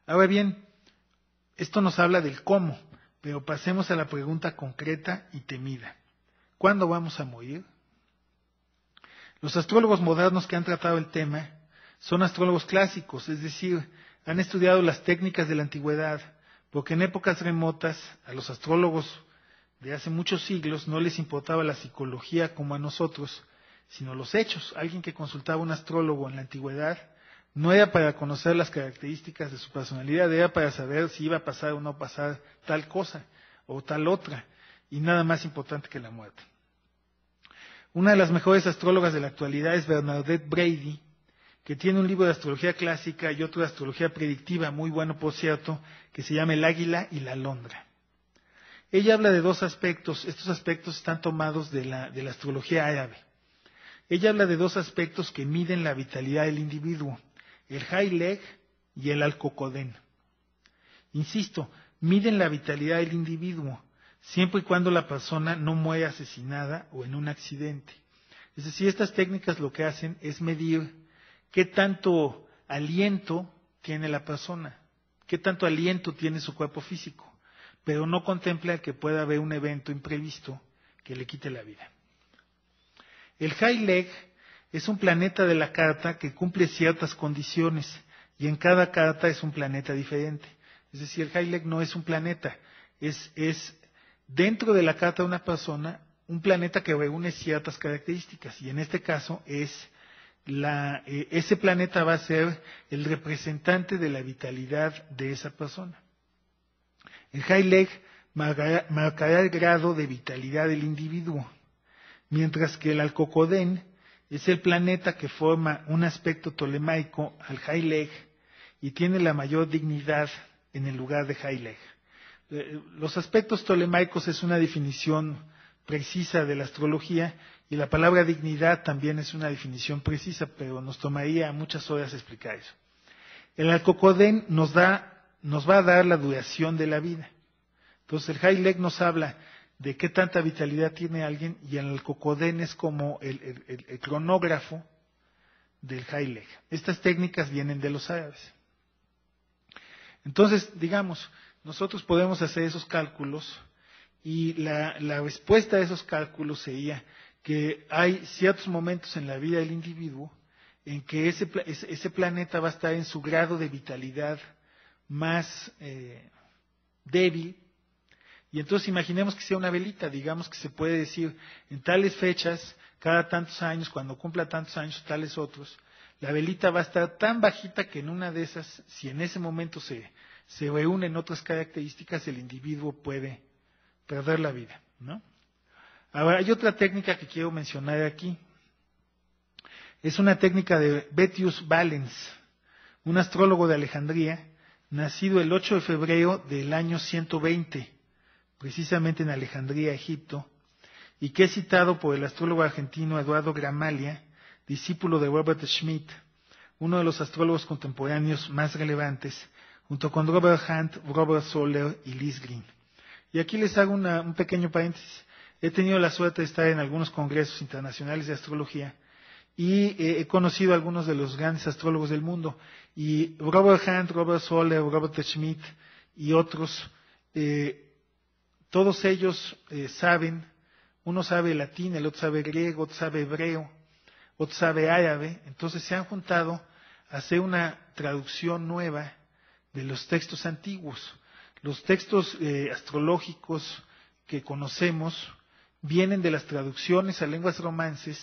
Ahora bien, esto nos habla del cómo, pero pasemos a la pregunta concreta y temida. ¿Cuándo vamos a morir? Los astrólogos modernos que han tratado el tema son astrólogos clásicos, es decir, han estudiado las técnicas de la antigüedad, porque en épocas remotas a los astrólogos de hace muchos siglos no les importaba la psicología como a nosotros, sino los hechos. Alguien que consultaba a un astrólogo en la antigüedad no era para conocer las características de su personalidad, era para saber si iba a pasar o no pasar tal cosa o tal otra, y nada más importante que la muerte. Una de las mejores astrólogas de la actualidad es Bernadette Brady, que tiene un libro de astrología clásica y otro de astrología predictiva, muy bueno por cierto, que se llama El Águila y la Alondra. Ella habla de dos aspectos, estos aspectos están tomados de la astrología árabe. Ella habla de dos aspectos que miden la vitalidad del individuo, el High-Leg y el Alcocodén. Insisto, miden la vitalidad del individuo, siempre y cuando la persona no muere asesinada o en un accidente. Es decir, estas técnicas lo que hacen es medir qué tanto aliento tiene la persona, qué tanto aliento tiene su cuerpo físico, pero no contempla que pueda haber un evento imprevisto que le quite la vida. El High-Leg es un planeta de la carta que cumple ciertas condiciones y en cada carta es un planeta diferente. Es decir, el High-Leg no es un planeta, es dentro de la carta de una persona un planeta que reúne ciertas características y en este caso ese planeta va a ser el representante de la vitalidad de esa persona. El High-Leg marcará el grado de vitalidad del individuo, mientras que el Alcocodén es el planeta que forma un aspecto tolemaico al High-Leg y tiene la mayor dignidad en el lugar de High-Leg. Los aspectos tolemaicos es una definición precisa de la astrología y la palabra dignidad también es una definición precisa, pero nos tomaría muchas horas explicar eso. El Alcocodén nos va a dar la duración de la vida. Entonces el High-Leg nos habla de qué tanta vitalidad tiene alguien y el Alcocodén es como el cronógrafo del High-Leg. Estas técnicas vienen de los árabes. Entonces, digamos, nosotros podemos hacer esos cálculos y la respuesta a esos cálculos sería que hay ciertos momentos en la vida del individuo en que ese planeta va a estar en su grado de vitalidad más débil. Y entonces imaginemos que sea una velita, digamos que se puede decir en tales fechas, cada tantos años, cuando cumpla tantos años, tales otros, la velita va a estar tan bajita que en una de esas, si en ese momento se reúnen otras características, el individuo puede perder la vida, ¿no? Ahora, hay otra técnica que quiero mencionar aquí. Es una técnica de Betius Valens, un astrólogo de Alejandría, nacido el 8 de febrero del año 120, precisamente en Alejandría, Egipto, y que es citado por el astrólogo argentino Eduardo Gramaglia, discípulo de Robert Schmidt, uno de los astrólogos contemporáneos más relevantes, junto con Robert Hunt, Robert Soler y Liz Green. Y aquí les hago un pequeño paréntesis. He tenido la suerte de estar en algunos congresos internacionales de astrología y he conocido a algunos de los grandes astrólogos del mundo. Y Robert Hunt, Robert Soler, Robert Schmidt y otros, todos ellos saben, uno sabe latín, el otro sabe griego, otro sabe hebreo, otro sabe árabe. Entonces se han juntado a hacer una traducción nueva de los textos antiguos. Los textos astrológicos que conocemos vienen de las traducciones a lenguas romances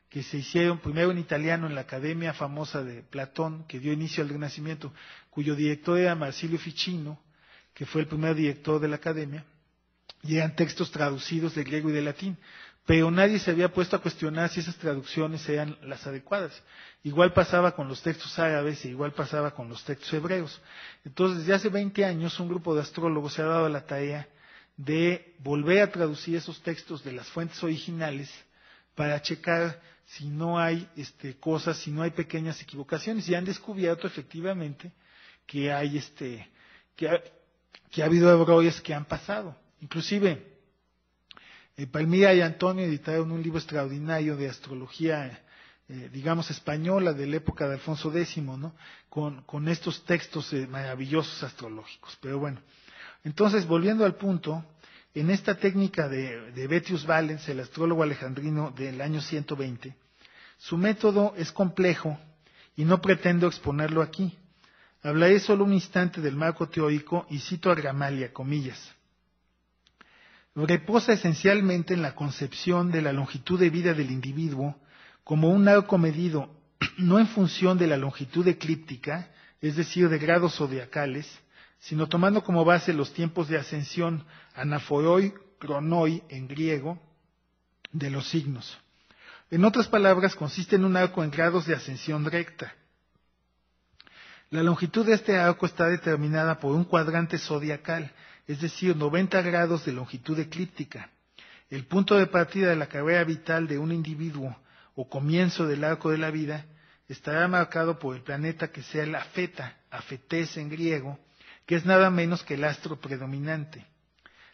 que se hicieron primero en italiano en la Academia famosa de Platón, que dio inicio al Renacimiento, cuyo director era Marsilio Ficino, que fue el primer director de la Academia, y eran textos traducidos de griego y de latín. Pero nadie se había puesto a cuestionar si esas traducciones eran las adecuadas. Igual pasaba con los textos árabes e igual pasaba con los textos hebreos. Entonces, desde hace 20 años, un grupo de astrólogos se ha dado la tarea de volver a traducir esos textos de las fuentes originales para checar si no hay cosas, si no hay pequeñas equivocaciones. Y han descubierto efectivamente que hay que ha habido errores que han pasado. Inclusive, Palmira y Antonio editaron un libro extraordinario de astrología digamos, española de la época de Alfonso X, ¿no? Con estos textos maravillosos astrológicos. Pero bueno, entonces, volviendo al punto, en esta técnica de Vettius Valens, el astrólogo alejandrino del año 120, su método es complejo y no pretendo exponerlo aquí. Hablaré solo un instante del marco teórico y cito a Gramalia, comillas. Reposa esencialmente en la concepción de la longitud de vida del individuo como un arco medido no en función de la longitud eclíptica, es decir, de grados zodiacales, sino tomando como base los tiempos de ascensión anaforoi, cronoi en griego, de los signos. En otras palabras, consiste en un arco en grados de ascensión recta. La longitud de este arco está determinada por un cuadrante zodiacal, es decir, 90 grados de longitud eclíptica. El punto de partida de la carrera vital de un individuo o comienzo del arco de la vida estará marcado por el planeta que sea la feta, afetes en griego, que es nada menos que el astro predominante.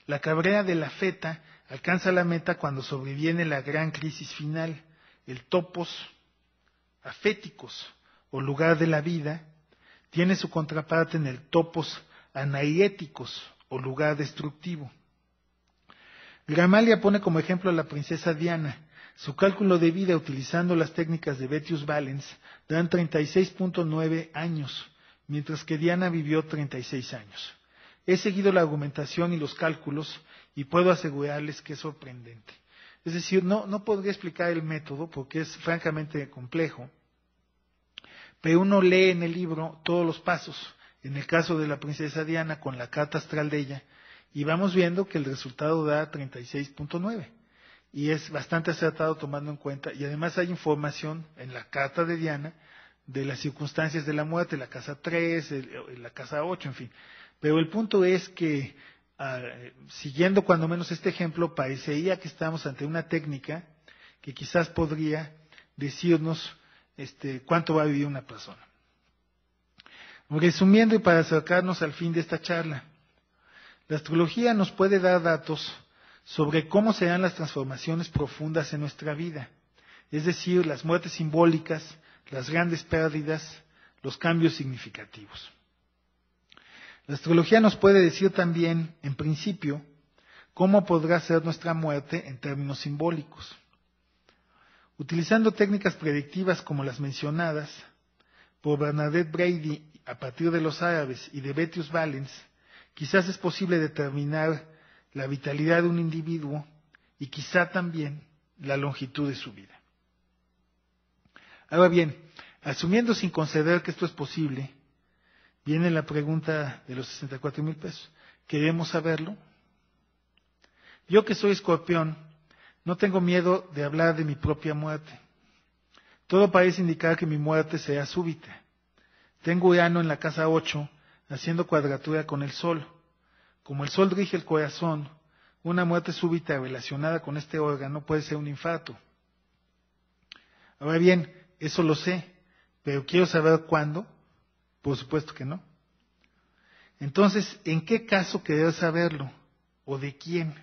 La carrera de la feta alcanza la meta cuando sobreviene la gran crisis final, el topos aféticos, o lugar de la vida, tiene su contraparte en el topos anaiéticos, o lugar destructivo. Gramalia pone como ejemplo a la princesa Diana. Su cálculo de vida utilizando las técnicas de Vettius Valens dan 36.9 años, mientras que Diana vivió 36 años. He seguido la argumentación y los cálculos y puedo asegurarles que es sorprendente. Es decir, no podría explicar el método porque es francamente complejo, pero uno lee en el libro todos los pasos, en el caso de la princesa Diana con la carta astral de ella, y vamos viendo que el resultado da 36.9. Y es bastante acertado tomando en cuenta, y además hay información en la carta de Diana de las circunstancias de la muerte, la casa 3, la casa 8, en fin. Pero el punto es que, siguiendo cuando menos este ejemplo, parecería que estamos ante una técnica que quizás podría decirnos cuánto va a vivir una persona. Resumiendo y para acercarnos al fin de esta charla, la astrología nos puede dar datos sobre cómo serán las transformaciones profundas en nuestra vida, es decir, las muertes simbólicas, las grandes pérdidas, los cambios significativos. La astrología nos puede decir también, en principio, cómo podrá ser nuestra muerte en términos simbólicos. Utilizando técnicas predictivas como las mencionadas por Bernadette Brady a partir de los árabes y de Vettius Valens, quizás es posible determinar la vitalidad de un individuo y quizá también la longitud de su vida. Ahora bien, asumiendo sin conceder que esto es posible, viene la pregunta de los 64,000 pesos. ¿Queremos saberlo? Yo que soy escorpión, no tengo miedo de hablar de mi propia muerte. Todo parece indicar que mi muerte será súbita. Tengo Urano en la casa 8, haciendo cuadratura con el Sol. Como el Sol rige el corazón, una muerte súbita relacionada con este órgano puede ser un infarto. Ahora bien, eso lo sé, pero quiero saber cuándo. Por supuesto que no. Entonces, ¿en qué caso querer saberlo? ¿O de quién?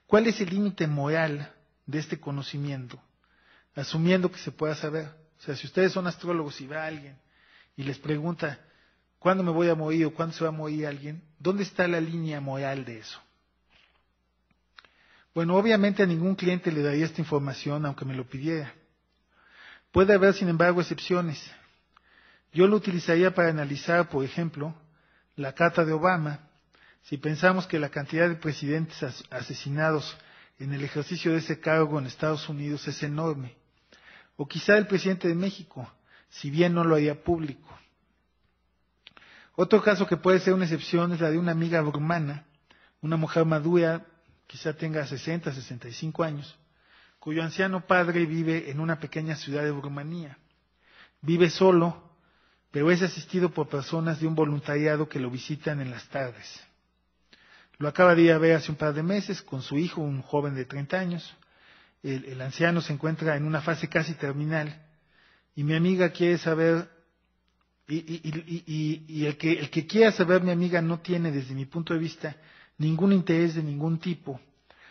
¿Cuál es el límite moral de este conocimiento? Asumiendo que se pueda saber. O sea, si ustedes son astrólogos y va alguien y les pregunta, ¿cuándo me voy a morir o cuándo se va a morir alguien? ¿Dónde está la línea moral de eso? Bueno, obviamente a ningún cliente le daría esta información aunque me lo pidiera. Puede haber, sin embargo, excepciones. Yo lo utilizaría para analizar, por ejemplo, la carta de Obama. Si pensamos que la cantidad de presidentes asesinados en el ejercicio de ese cargo en Estados Unidos es enorme. O quizá el presidente de México, si bien no lo haría público. Otro caso que puede ser una excepción es la de una amiga rumana, una mujer madura, quizá tenga 60, 65 años, cuyo anciano padre vive en una pequeña ciudad de Rumanía. Vive solo, pero es asistido por personas de un voluntariado que lo visitan en las tardes. Lo acaba de ir a ver hace un par de meses con su hijo, un joven de 30 años. El anciano se encuentra en una fase casi terminal y mi amiga quiere saber, y el que quiera saber mi amiga no tiene, desde mi punto de vista, ningún interés de ningún tipo,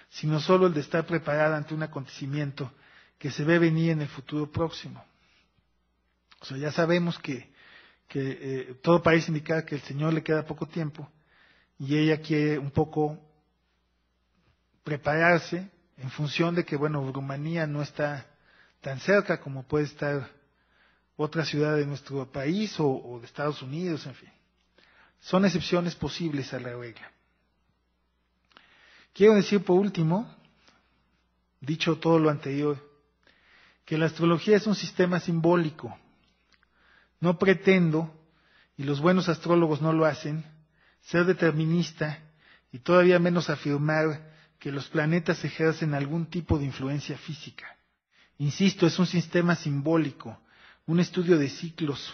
sino solo el de estar preparada ante un acontecimiento que se ve venir en el futuro próximo. O sea, ya sabemos que todo parece indicar que el Señor le queda poco tiempo y ella quiere un poco prepararse en función de que, bueno, Rumanía no está tan cerca como puede estar otra ciudad de nuestro país o de Estados Unidos, en fin. Son excepciones posibles a la regla. Quiero decir por último, dicho todo lo anterior, que la astrología es un sistema simbólico. No pretendo, y los buenos astrólogos no lo hacen, ser determinista y todavía menos afirmar que los planetas ejercen algún tipo de influencia física. Insisto, es un sistema simbólico, un estudio de ciclos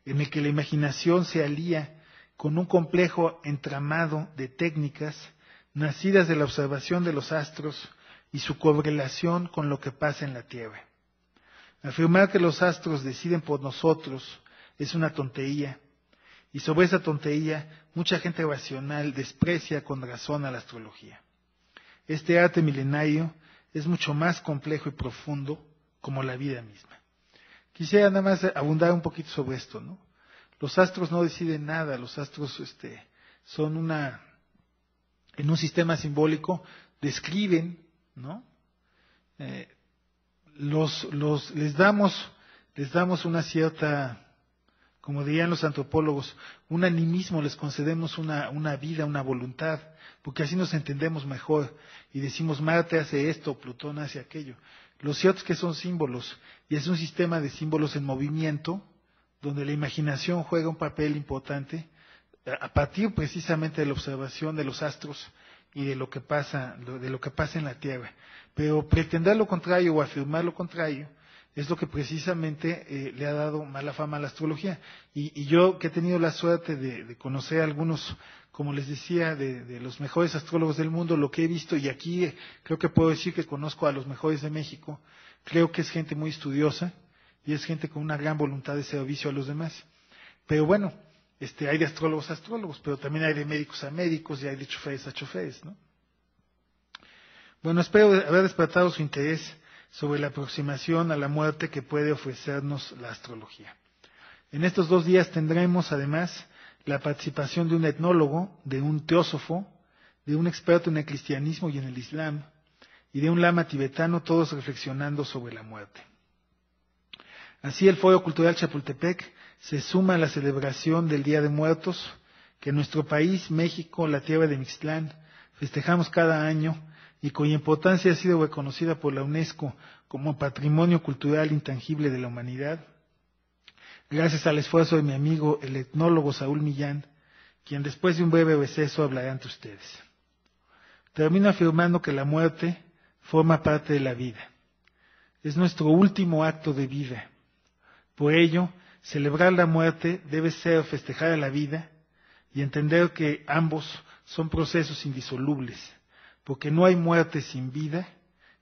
en el que la imaginación se alía con un complejo entramado de técnicas nacidas de la observación de los astros y su correlación con lo que pasa en la Tierra. Afirmar que los astros deciden por nosotros es una tontería, y sobre esa tontería mucha gente racional desprecia con razón a la astrología. Este arte milenario es mucho más complejo y profundo como la vida misma. Quisiera nada más abundar un poquito sobre esto, ¿no? Los astros no deciden nada, los astros son en un sistema simbólico, describen, ¿no? Les damos una cierta, como dirían los antropólogos, un animismo, les concedemos una vida, una voluntad, porque así nos entendemos mejor y decimos Marte hace esto, Plutón hace aquello. Lo cierto es que son símbolos y es un sistema de símbolos en movimiento donde la imaginación juega un papel importante a partir precisamente de la observación de los astros y de lo que pasa en la Tierra. Pero pretender lo contrario o afirmar lo contrario es lo que precisamente le ha dado mala fama a la astrología. Y yo que he tenido la suerte de conocer a algunos, como les decía, de los mejores astrólogos del mundo, lo que he visto, y aquí creo que puedo decir que conozco a los mejores de México, creo que es gente muy estudiosa y es gente con una gran voluntad de servicio a los demás. Pero bueno, hay de astrólogos a astrólogos, pero también hay de médicos a médicos y hay de choferes a choferes, ¿no? Bueno, espero haber despertado su interés sobre la aproximación a la muerte que puede ofrecernos la astrología. En estos 2 días tendremos además la participación de un etnólogo, de un teósofo, de un experto en el cristianismo y en el islam, y de un lama tibetano, todos reflexionando sobre la muerte. Así el Foro Cultural Chapultepec se suma a la celebración del Día de Muertos, que en nuestro país, México, la tierra de Mixtlán, festejamos cada año y cuya importancia ha sido reconocida por la UNESCO como Patrimonio Cultural Intangible de la Humanidad, gracias al esfuerzo de mi amigo el etnólogo Saúl Millán, quien después de un breve receso hablará ante ustedes. Termino afirmando que la muerte forma parte de la vida. Es nuestro último acto de vida. Por ello, celebrar la muerte debe ser festejar a la vida y entender que ambos son procesos indisolubles, porque no hay muerte sin vida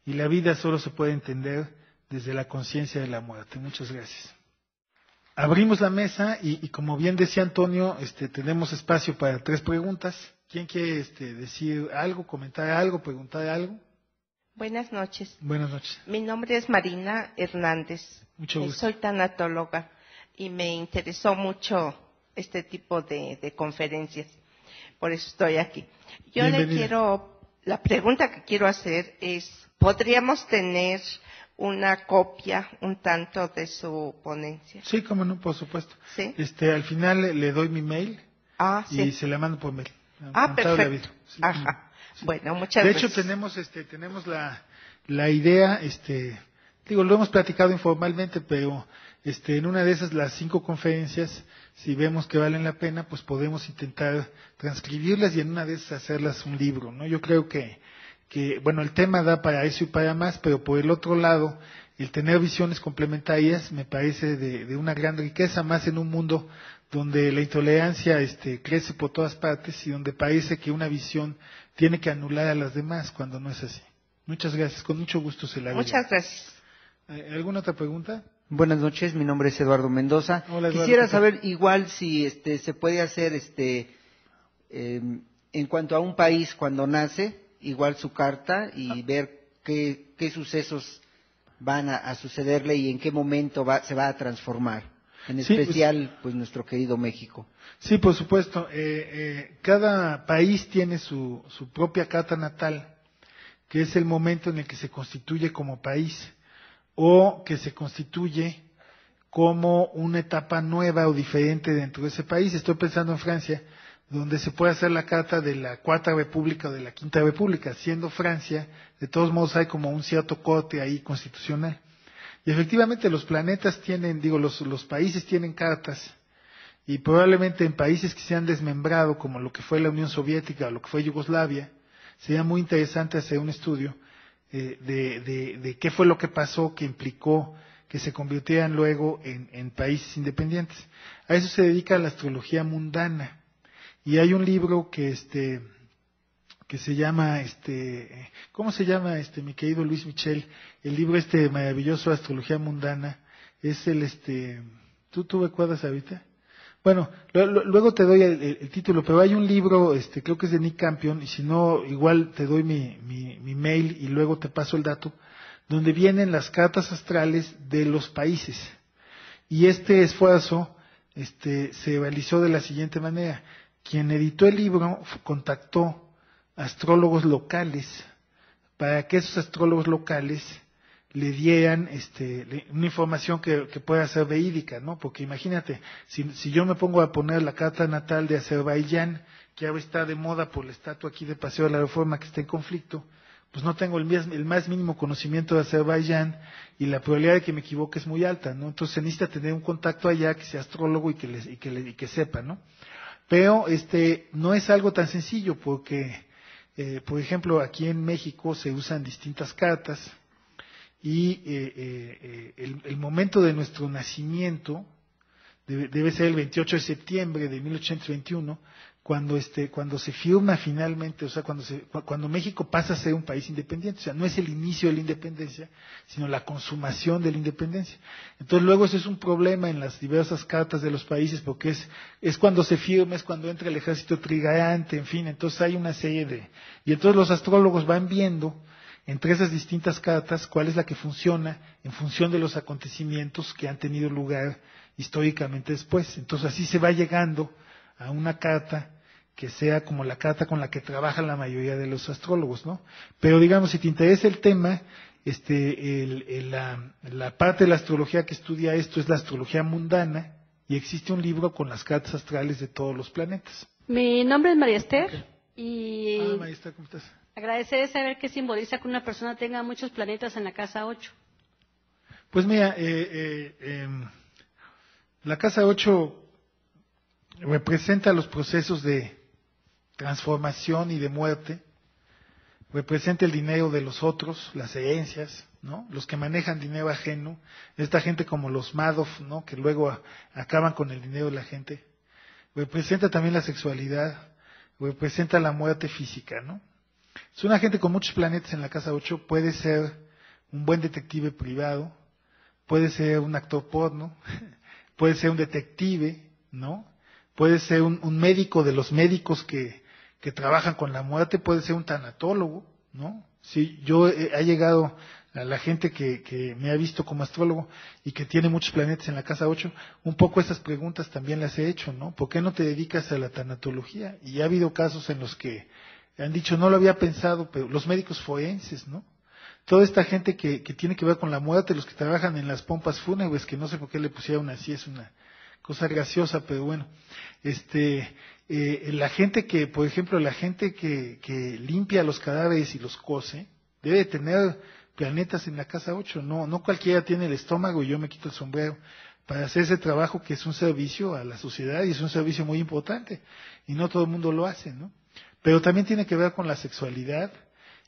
y la vida solo se puede entender desde la conciencia de la muerte. Muchas gracias. Abrimos la mesa y como bien decía Antonio, tenemos espacio para 3 preguntas. ¿Quién quiere decir algo, comentar algo, preguntar algo? Buenas noches. Buenas noches. Mi nombre es Marina Hernández. Mucho gusto. Soy tanatóloga y me interesó mucho este tipo de conferencias. Por eso estoy aquí. La pregunta que quiero hacer es, ¿podríamos tener una copia un tanto de su ponencia? Sí, cómo no, por supuesto. ¿Sí? Al final le doy mi mail sí. y se la mando por mail. Perfecto. Sí, Ajá. sí. Bueno, muchas de gracias. hecho tenemos la idea, lo hemos platicado informalmente, pero en una de esas, las 5 conferencias, si vemos que valen la pena, pues podemos intentar transcribirlas y en una de esas hacerlas un libro, ¿no? Yo creo que bueno, el tema da para eso y para más, pero por el otro lado, el tener visiones complementarias me parece de una gran riqueza, más en un mundo donde la intolerancia crece por todas partes y donde parece que una visión tiene que anular a las demás cuando no es así. Muchas gracias, con mucho gusto se la doy. Muchas gracias. ¿Alguna otra pregunta? Buenas noches, mi nombre es Eduardo Mendoza. Hola, Eduardo. Quisiera saber igual si se puede hacer en cuanto a un país cuando nace, igual su carta y ver qué sucesos van a sucederle y en qué momento se va a transformar. En Sí, especial, pues nuestro querido México. Sí, por supuesto. Cada país tiene su propia carta natal, que es el momento en el que se constituye como país o que se constituye como una etapa nueva o diferente dentro de ese país. Estoy pensando en Francia, donde se puede hacer la carta de la Cuarta República o de la Quinta República. Siendo Francia, de todos modos hay como un cierto corte ahí constitucional. Y efectivamente los planetas tienen, los países tienen cartas, y probablemente en países que se han desmembrado, como lo que fue la Unión Soviética o lo que fue Yugoslavia, sería muy interesante hacer un estudio de qué fue lo que pasó que implicó que se convirtieran luego en países independientes. A eso se dedica la astrología mundana. Y hay un libro que se llama, ¿cómo se llama, mi querido Luis Michel? El libro maravilloso, Astrología Mundana, es ¿tú recuerdas ahorita? Bueno, luego te doy el título, pero hay un libro, creo que es de Nick Campion, y si no, igual te doy mi mail y luego te paso el dato, donde vienen las cartas astrales de los países. Y este esfuerzo, se realizó de la siguiente manera. Quien editó el libro contactó astrólogos locales para que esos astrólogos locales le dieran una información que pueda ser verídica, ¿no? Porque imagínate, si yo me pongo a poner la carta natal de Azerbaiyán, que ahora está de moda por la estatua aquí de Paseo de la Reforma que está en conflicto, pues no tengo el más mínimo conocimiento de Azerbaiyán y la probabilidad de que me equivoque es muy alta, ¿no? Entonces se necesita tener un contacto allá que sea astrólogo y que sepa, ¿no? Pero no es algo tan sencillo porque, por ejemplo, aquí en México se usan distintas cartas y el momento de nuestro nacimiento debe ser el 28 de septiembre de 1821, cuando se firma finalmente, o sea, cuando México pasa a ser un país independiente. O sea, no es el inicio de la independencia, sino la consumación de la independencia. Entonces luego eso es un problema en las diversas cartas de los países, porque es cuando se firma, es cuando entra el ejército trigarante, en fin, entonces hay una serie y entonces los astrólogos van viendo entre esas distintas cartas cuál es la que funciona en función de los acontecimientos que han tenido lugar históricamente después. Entonces así se va llegando a una carta que sea como la carta con la que trabaja la mayoría de los astrólogos, ¿no? Pero digamos, si te interesa el tema, la parte de la astrología que estudia esto es la astrología mundana, y existe un libro con las cartas astrales de todos los planetas. Mi nombre es María Esther, Okay. y María Esther, ¿cómo estás? agradecer saber qué simboliza que una persona tenga muchos planetas en la casa 8. Pues mira, la casa 8 representa los procesos de transformación y de muerte, representa el dinero de los otros, las herencias, ¿no? Los que manejan dinero ajeno, esta gente como los Madoff, ¿no? Que luego acaban con el dinero de la gente. Representa también la sexualidad, representa la muerte física, ¿no? Es una gente con muchos planetas en la casa 8, puede ser un buen detective privado, puede ser un actor porno, puede ser un detective, ¿no? Puede ser un médico de los médicos que trabajan con la muerte, puede ser un tanatólogo, ¿no? Sí, yo he llegado a la gente que me ha visto como astrólogo y que tiene muchos planetas en la casa 8, un poco esas preguntas también las he hecho, ¿no? ¿Por qué no te dedicas a la tanatología? Y ha habido casos en los que han dicho, no lo había pensado, pero los médicos forenses, ¿no? Toda esta gente que tiene que ver con la muerte, los que trabajan en las pompas fúnebres, que no sé por qué le pusieron así, es una cosa graciosa, pero bueno, la gente que, por ejemplo, la gente que limpia los cadáveres y los cose, debe tener planetas en la casa 8, no cualquiera tiene el estómago, y yo me quito el sombrero, para hacer ese trabajo que es un servicio a la sociedad y es un servicio muy importante, y no todo el mundo lo hace, ¿no? Pero también tiene que ver con la sexualidad,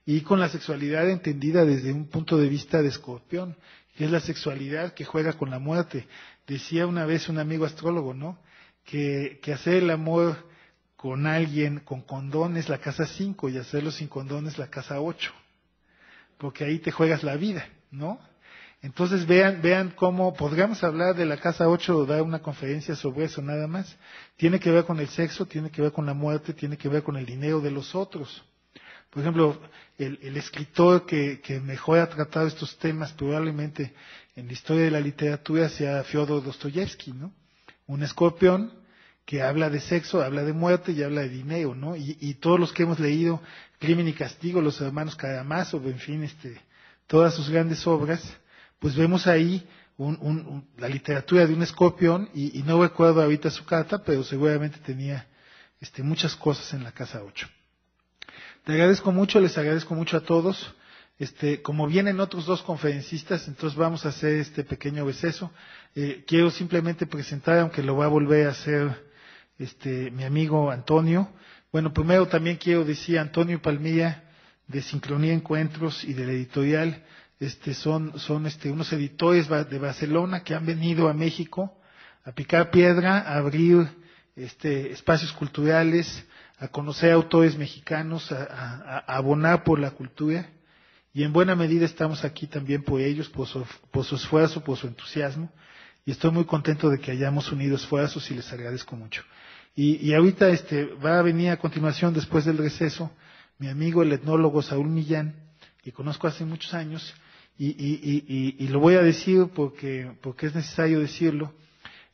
y con la sexualidad entendida desde un punto de vista de Escorpión, que es la sexualidad que juega con la muerte. Decía una vez un amigo astrólogo, ¿no? Que hacer el amor con alguien con condón es la casa 5 y hacerlo sin condón es la casa 8, porque ahí te juegas la vida, ¿no? Entonces vean cómo podríamos hablar de la casa 8 o dar una conferencia sobre eso nada más. Tiene que ver con el sexo, tiene que ver con la muerte, tiene que ver con el dinero de los otros. Por ejemplo, el escritor que mejor ha tratado estos temas probablemente en la historia de la literatura sea Fyodor Dostoyevsky, ¿no? Un escorpión que habla de sexo, habla de muerte y habla de dinero, ¿no? Y todos los que hemos leído Crimen y Castigo, los hermanos Karamazov, en fin, todas sus grandes obras, pues vemos ahí la literatura de un escorpión, y no recuerdo ahorita su carta, pero seguramente tenía muchas cosas en la casa 8. Te agradezco mucho, les agradezco mucho a todos. Como vienen otros dos conferencistas, entonces vamos a hacer este pequeño receso. Quiero simplemente presentar, aunque lo va a volver a hacer mi amigo Antonio. Bueno, primero también quiero decir, Antonio Palmilla, de Sincronía Encuentros y de la editorial, son unos editores de Barcelona que han venido a México a picar piedra, a abrir espacios culturales, a conocer autores mexicanos, a abonar por la cultura, y en buena medida estamos aquí también por ellos, por su esfuerzo, por su entusiasmo, y estoy muy contento de que hayamos unido esfuerzos y les agradezco mucho. Y ahorita va a venir a continuación, después del receso, mi amigo el etnólogo Saúl Millán, que conozco hace muchos años, y lo voy a decir porque es necesario decirlo.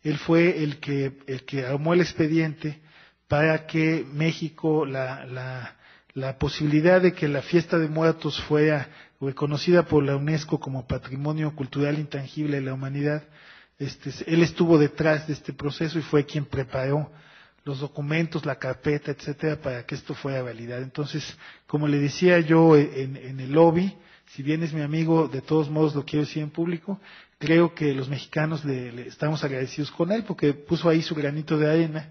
Él fue el que armó el expediente para que México, la posibilidad de que la fiesta de muertos fuera reconocida por la UNESCO como Patrimonio Cultural Intangible de la Humanidad. Él estuvo detrás de este proceso y fue quien preparó los documentos, la carpeta, etcétera, para que esto fuera realidad. Entonces, como le decía yo en el lobby, si bien es mi amigo, de todos modos lo quiero decir en público, creo que los mexicanos le estamos agradecidos con él porque puso ahí su granito de arena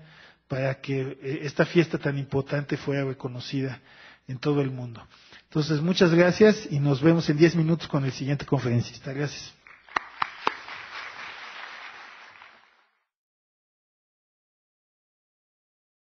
para que esta fiesta tan importante fuera reconocida en todo el mundo. Entonces, muchas gracias y nos vemos en 10 minutos con el siguiente conferencista. Gracias.